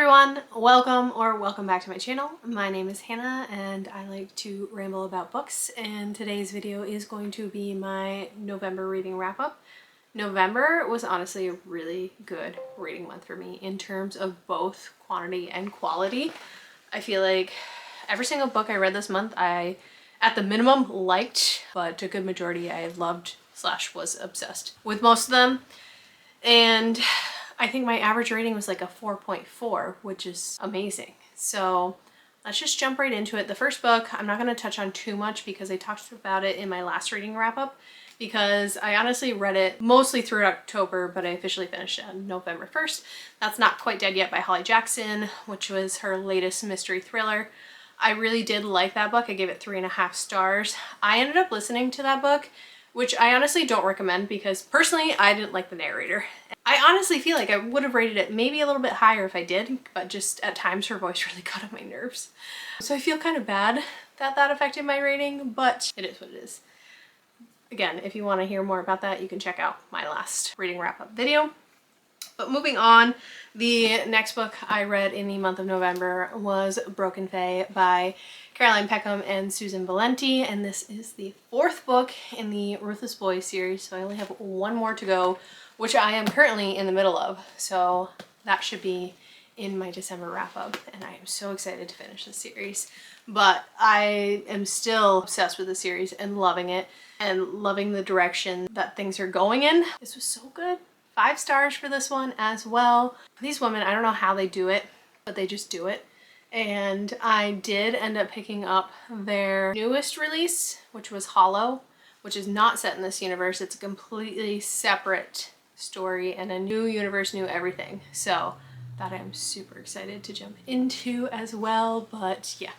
everyone, welcome back to my channel. My name is Hannah and I like to ramble about books, and today's video is going to be my November reading wrap up. November was honestly a really good reading month for me in terms of both quantity and quality. I feel like every single book I read this month I at the minimum liked, but a good majority I loved / was obsessed with most of them. And I think my average rating was like a 4.4, which is amazing. So let's just jump right into it. The first book, I'm not going to touch on too much because I talked about it in my last reading wrap up, because I honestly read it mostly through October, but I officially finished it on November 1st. That's Not Quite Dead Yet by Holly Jackson, which was her latest mystery thriller. I really did like that book. I gave it 3.5 stars. I ended up listening to that book, which I honestly don't recommend because personally I didn't like the narrator. I honestly feel like I would have rated it maybe a little bit higher if I did, but just at times her voice really got on my nerves. So I feel kind of bad that that affected my rating, but it is what it is. Again, if you want to hear more about that, you can check out my last reading wrap-up video. But moving on, the next book I read in the month of November was Broken Fae by Caroline Peckham and Susan Valenti, and this is the 4th book in the Ruthless Boys series, so I only have one more to go, which I am currently in the middle of, so that should be in my December wrap-up, and I am so excited to finish this series. But I am still obsessed with the series and loving it, and loving the direction that things are going in. This was so good. 5 stars for this one as well. These women, I don't know how they do it, but they just do it. And I did end up picking up their newest release, which was Hollow, which is not set in this universe. It's a completely separate story and a new universe, new everything. So that I'm super excited to jump into as well. But yeah,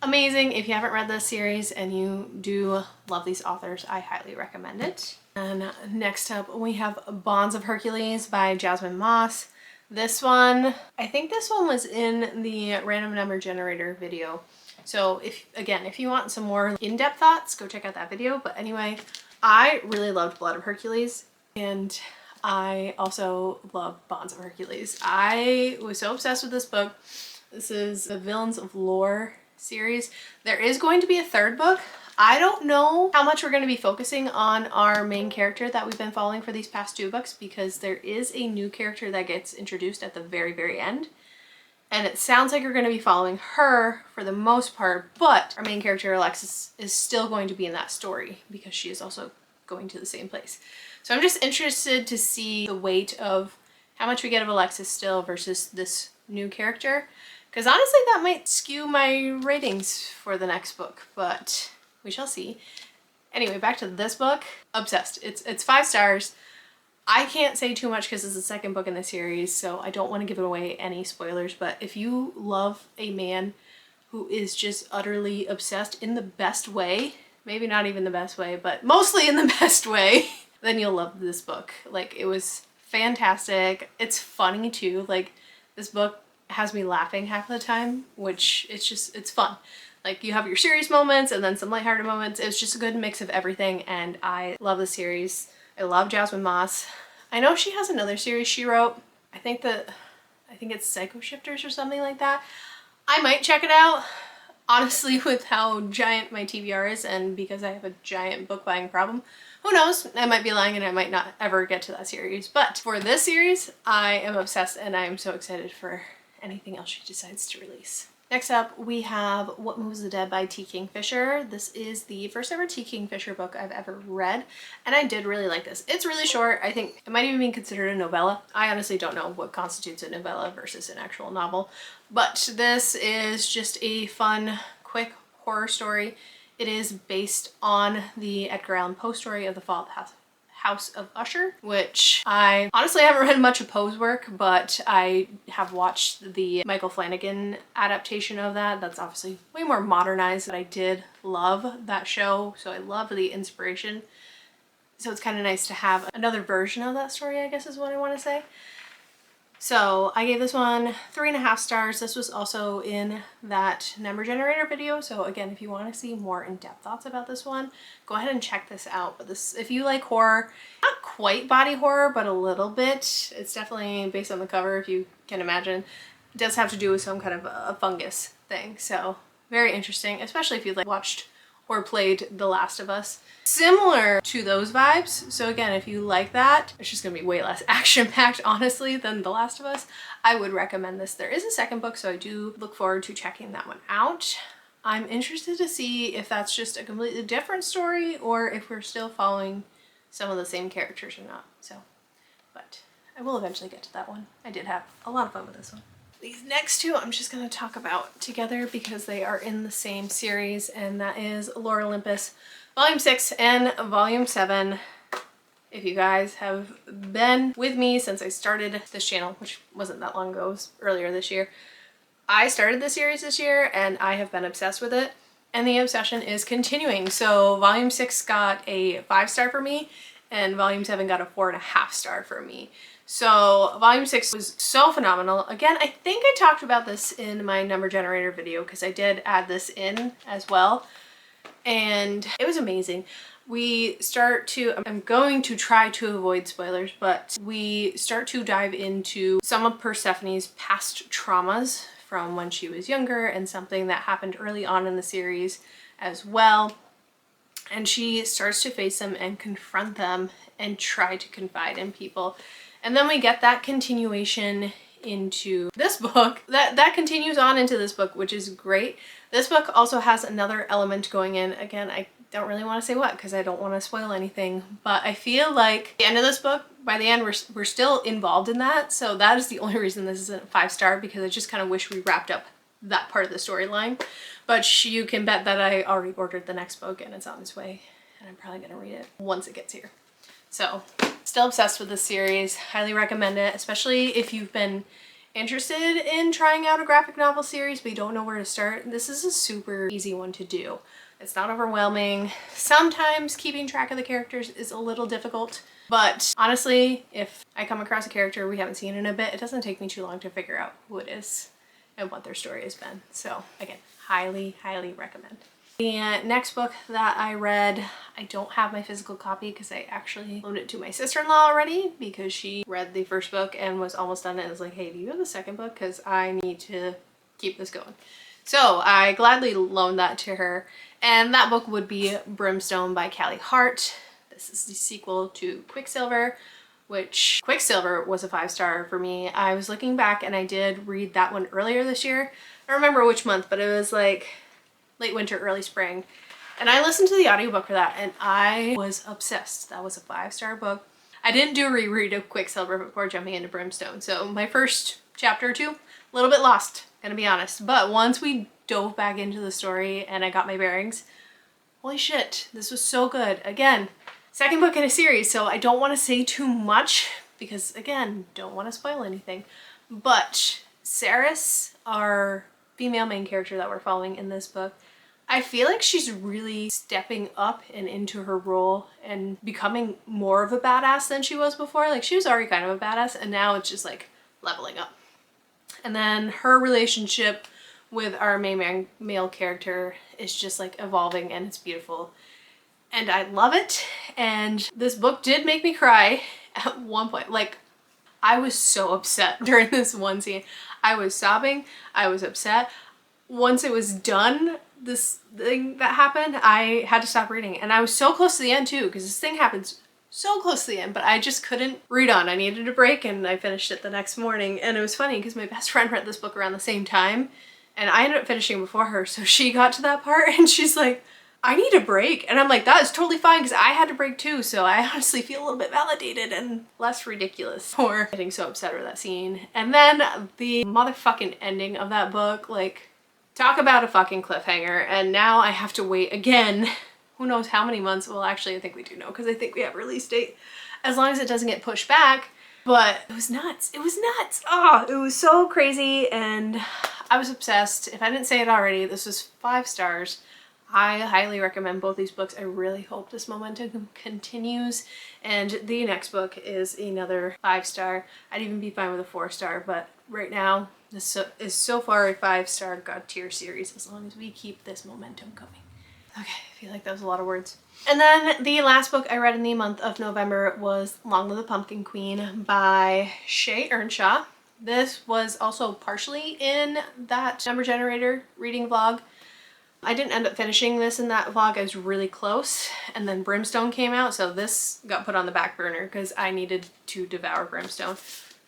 amazing. If you haven't read this series and you do love these authors, I highly recommend it. And next up we have Bonds of Hercules by Jasmine Moss. This one, I think this one was in the random number generator video. So if you want some more in-depth thoughts, go check out that video. But anyway, I really loved Blood of Hercules, and I also love Bonds of Hercules. I was so obsessed with this book. This is the Villains of Lore series. There is going to be a 3rd book. I don't know how much we're going to be focusing on our main character that we've been following for these past 2 books, because there is a new character that gets introduced at the very end. And it sounds like we're going to be following her for the most part, but our main character Alexis is still going to be in that story because she is also going to the same place. So I'm just interested to see the weight of how much we get of Alexis still versus this new character, because honestly that might skew my ratings for the next book, but we shall see. Anyway, back to this book. Obsessed. It's 5 stars. I can't say too much because it's the 2nd book in the series, so I don't want to give away any spoilers, but if you love a man who is just utterly obsessed in the best way, maybe not even the best way, but mostly in the best way, then you'll love this book. Like, it was fantastic. It's funny too. Like, this book has me laughing half the time, which it's fun. Like, you have your serious moments and then some lighthearted moments. It's just a good mix of everything, and I love the series. I love Jasmine Moss. I know she has another series she wrote. I think it's Psycho Shifters or something like that. I might check it out. Honestly, with how giant my TBR is, and because I have a giant book buying problem, who knows? I might be lying and I might not ever get to that series. But for this series, I am obsessed, and I am so excited for anything else she decides to release. Next up, we have What Moves the Dead by T. Kingfisher. This is the first ever T. Kingfisher book I've ever read, and I did really like this. It's really short. I think it might even be considered a novella. I honestly don't know what constitutes a novella versus an actual novel, but this is just a fun, quick horror story. It is based on the Edgar Allan Poe story of the Fall of the House of Usher, which I honestly haven't read much of Poe's work, but I have watched the Michael Flanagan adaptation of that. That's obviously way more modernized, but I did love that show, so I love the inspiration. So it's kind of nice to have another version of that story, I guess is what I want to say. So I gave this one 3.5 stars. This was also in that number generator video. So again, if you want to see more in-depth thoughts about this one, go ahead and check this out. But this, if you like horror, not quite body horror, but a little bit, it's definitely based on the cover, if you can imagine. It does have to do with some kind of a fungus thing. So very interesting, especially if you like watched or played The Last of Us. Similar to those vibes. So again, if you like that, it's just gonna be way less action-packed, honestly, than The Last of Us. I would recommend this. There is a second book, so I do look forward to checking that one out. I'm interested to see if that's just a completely different story or if we're still following some of the same characters or not. So, but I will eventually get to that one. I did have a lot of fun with this one. These next two I'm just going to talk about together because they are in the same series, and that is Lore Olympus Volume 6 and Volume 7. If you guys have been with me since I started this channel, which wasn't that long ago, it was earlier this year, I started the series this year and I have been obsessed with it, and the obsession is continuing. So Volume 6 got a 5-star for me and Volume 7 got a 4.5-star for me. So Volume 6 was so phenomenal. Again, I think I talked about this in my number generator video because I did add this in as well, and it was amazing. We start to, I'm going to try to avoid spoilers, but we start to dive into some of Persephone's past traumas from when she was younger and something that happened early on in the series as well. And she starts to face them and confront them and try to confide in people. And then we get that continuation into this book. That continues on into this book, which is great. This book also has another element going in. Again, I don't really want to say what because I don't want to spoil anything, but I feel like the end of this book, by the end we're still involved in that. So that is the only reason this isn't a 5-star, because I just kind of wish we wrapped up that part of the storyline. But you can bet that I already ordered the next book and it's on its way, and I'm probably gonna read it once it gets here. So still obsessed with this series, highly recommend it, especially if you've been interested in trying out a graphic novel series but you don't know where to start. This is a super easy one to do. It's not overwhelming. Sometimes keeping track of the characters is a little difficult, but honestly, if I come across a character we haven't seen in a bit, it doesn't take me too long to figure out who it is and what their story has been. So again, highly, highly recommend. The next book that I read, I don't have my physical copy because I actually loaned it to my sister-in-law already because she read the first book and was almost done and was like, hey, do you have the second book? Because I need to keep this going. So I gladly loaned that to her, and that book would be Brimstone by Callie Hart. This is the sequel to Quicksilver, which Quicksilver was a 5-star for me. I was looking back and I did read that one earlier this year. I don't remember which month, but it was like late winter, early spring. And I listened to the audiobook for that and I was obsessed. That was a 5-star book. I didn't do a reread of Quicksilver before jumping into Brimstone. So my first chapter or two, a little bit lost, gonna be honest. But once we dove back into the story and I got my bearings, holy shit, this was so good. Again, second book in a series, so I don't want to say too much because, again, don't want to spoil anything. But Saris, our female main character that we're following in this book, I feel like she's really stepping up and into her role and becoming more of a badass than she was before. Like, she was already kind of a badass and now it's just like leveling up. And then her relationship with our main male character is just like evolving and it's beautiful. And I love it. And this book did make me cry at one point. Like, I was so upset during this one scene. I was sobbing. I was upset. Once it was done, this thing that happened, I had to stop reading. And I was so close to the end too, because this thing happens so close to the end, but I just couldn't read on. I needed a break and I finished it the next morning. And it was funny because my best friend read this book around the same time and I ended up finishing before her. So she got to that part and she's like, I need a break. And I'm like, that is totally fine because I had to break too. So I honestly feel a little bit validated and less ridiculous for getting so upset over that scene. And then the motherfucking ending of that book, like, talk about a fucking cliffhanger. And now I have to wait again. Who knows how many months? Well, actually, I think we do know because I think we have a release date as long as it doesn't get pushed back. But it was nuts. It was nuts. Oh, it was so crazy and I was obsessed. If I didn't say it already, this was 5 stars. I highly recommend both these books. I really hope this momentum continues. And the next book is another 5-star. I'd even be fine with a 4-star, but right now this is so far a 5-star God tier series as long as we keep this momentum going. Okay, I feel like that was a lot of words. And then the last book I read in the month of November was Long Live the Pumpkin Queen by Shay Earnshaw. This was also partially in that number generator reading vlog. I didn't end up finishing this in that vlog. I was really close, and then Brimstone came out, so this got put on the back burner because I needed to devour Brimstone.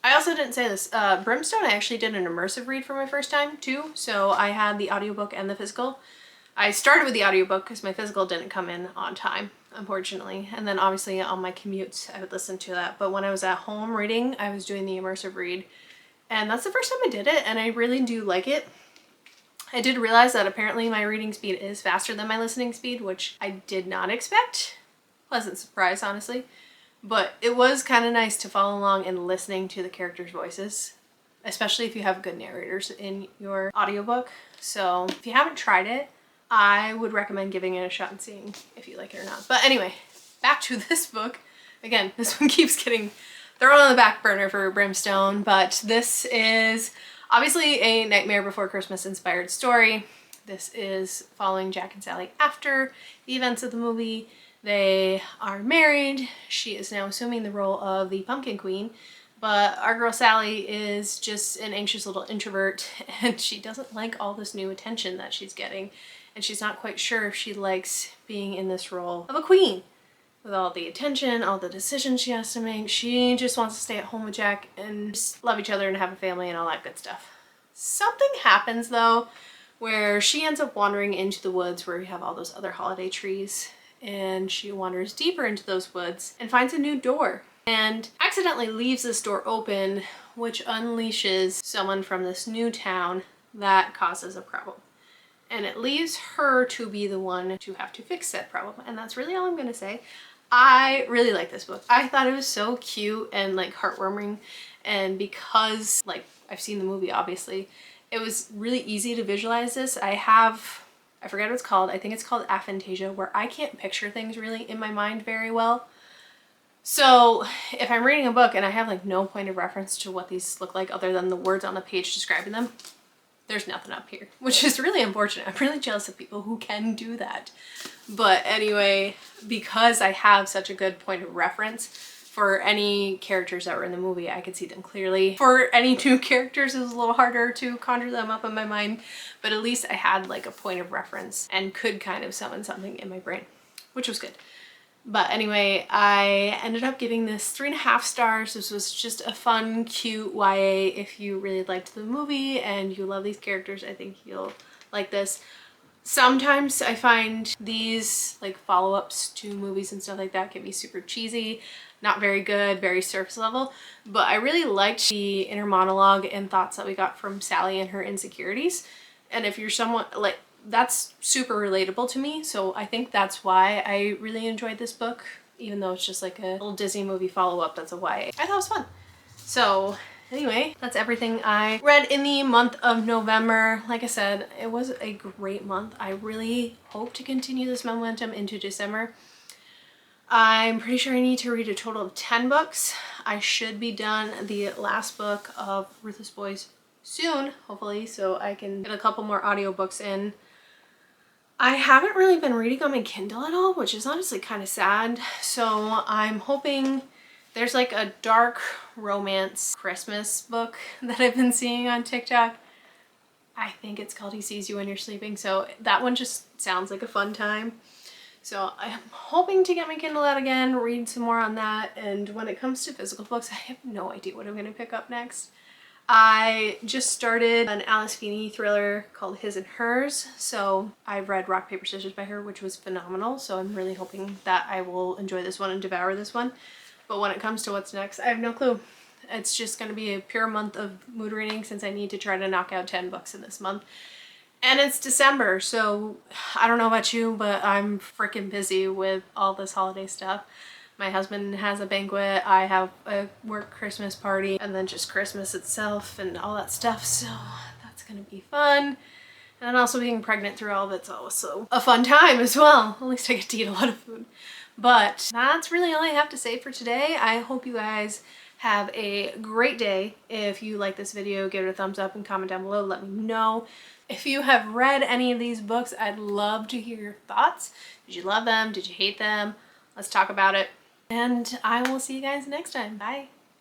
I also didn't say this. Brimstone, I actually did an immersive read for my first time too, so I had the audiobook and the physical. I started with the audiobook because my physical didn't come in on time, unfortunately, and then obviously on my commutes I would listen to that, but when I was at home reading, I was doing the immersive read, and that's the first time I did it, and I really do like it. I did realize that apparently my reading speed is faster than my listening speed, which I did not expect. Pleasant surprise, honestly. But it was kind of nice to follow along and listening to the characters' voices, especially if you have good narrators in your audiobook. So if you haven't tried it, I would recommend giving it a shot and seeing if you like it or not. But anyway, back to this book. Again, this one keeps getting thrown on the back burner for Brimstone, but this is obviously a Nightmare Before Christmas inspired story. This is following Jack and Sally after the events of the movie. They are married. She is now assuming the role of the Pumpkin Queen, but our girl Sally is just an anxious little introvert, and she doesn't like all this new attention that she's getting, and she's not quite sure if she likes being in this role of a queen. With all the attention, all the decisions she has to make, she just wants to stay at home with Jack and just love each other and have a family and all that good stuff. Something happens though where she ends up wandering into the woods where you have all those other holiday trees, and she wanders deeper into those woods and finds a new door and accidentally leaves this door open, which unleashes someone from this new town that causes a problem. And it leaves her to be the one to have to fix that problem. And that's really all I'm gonna say. I really like this book. I thought it was so cute and like heartwarming, and because like I've seen the movie obviously, it was really easy to visualize this. I forget what it's called. I think it's called aphantasia, where I can't picture things really in my mind very well. So if I'm reading a book and I have like no point of reference to what these look like other than the words on the page describing them, there's nothing up here, which is really unfortunate. I'm really jealous of people who can do that. But anyway, because I have such a good point of reference for any characters that were in the movie, I could see them clearly. For any new characters, it was a little harder to conjure them up in my mind, but at least I had like a point of reference and could kind of summon something in my brain, which was good. But anyway, I ended up giving this 3.5 stars. This was just a fun, cute YA. If you really liked the movie and you love these characters, I think you'll like this. Sometimes I find these like follow-ups to movies and stuff like that can be super cheesy, not very good, very surface level, but I really liked the inner monologue and thoughts that we got from Sally and her insecurities. And if you're someone like, that's super relatable to me, so I think that's why I really enjoyed this book, even though it's just like a little Disney movie follow-up that's a YA. I thought it was fun. So anyway, that's everything I read in the month of November. Like I said, it was a great month. I really hope to continue this momentum into December. I'm pretty sure I need to read a total of 10 books. I should be done the last book of Ruthless Boys soon, hopefully, so I can get a couple more audiobooks in. I haven't really been reading on my Kindle at all, which is honestly kind of sad. So I'm hoping there's like a dark romance Christmas book that I've been seeing on TikTok. I think it's called He Sees You When You're Sleeping. So that one just sounds like a fun time. So I'm hoping to get my Kindle out again, read some more on that. And when it comes to physical books, I have no idea what I'm going to pick up next. I just started an Alice Feeney thriller called His and Hers, so I've read Rock, Paper, Scissors by her, which was phenomenal, so I'm really hoping that I will enjoy this one and devour this one. But when it comes to what's next, I have no clue. It's just going to be a pure month of mood reading since I need to try to knock out 10 books in this month. And it's December, so I don't know about you, but I'm freaking busy with all this holiday stuff. My husband has a banquet, I have a work Christmas party, and then just Christmas itself and all that stuff, so that's gonna be fun. And also being pregnant through all of it's also a fun time as well. At least I get to eat a lot of food. But that's really all I have to say for today. I hope you guys have a great day. If you like this video, give it a thumbs up and comment down below, let me know. If you have read any of these books, I'd love to hear your thoughts. Did you love them? Did you hate them? Let's talk about it. And I will see you guys next time. Bye.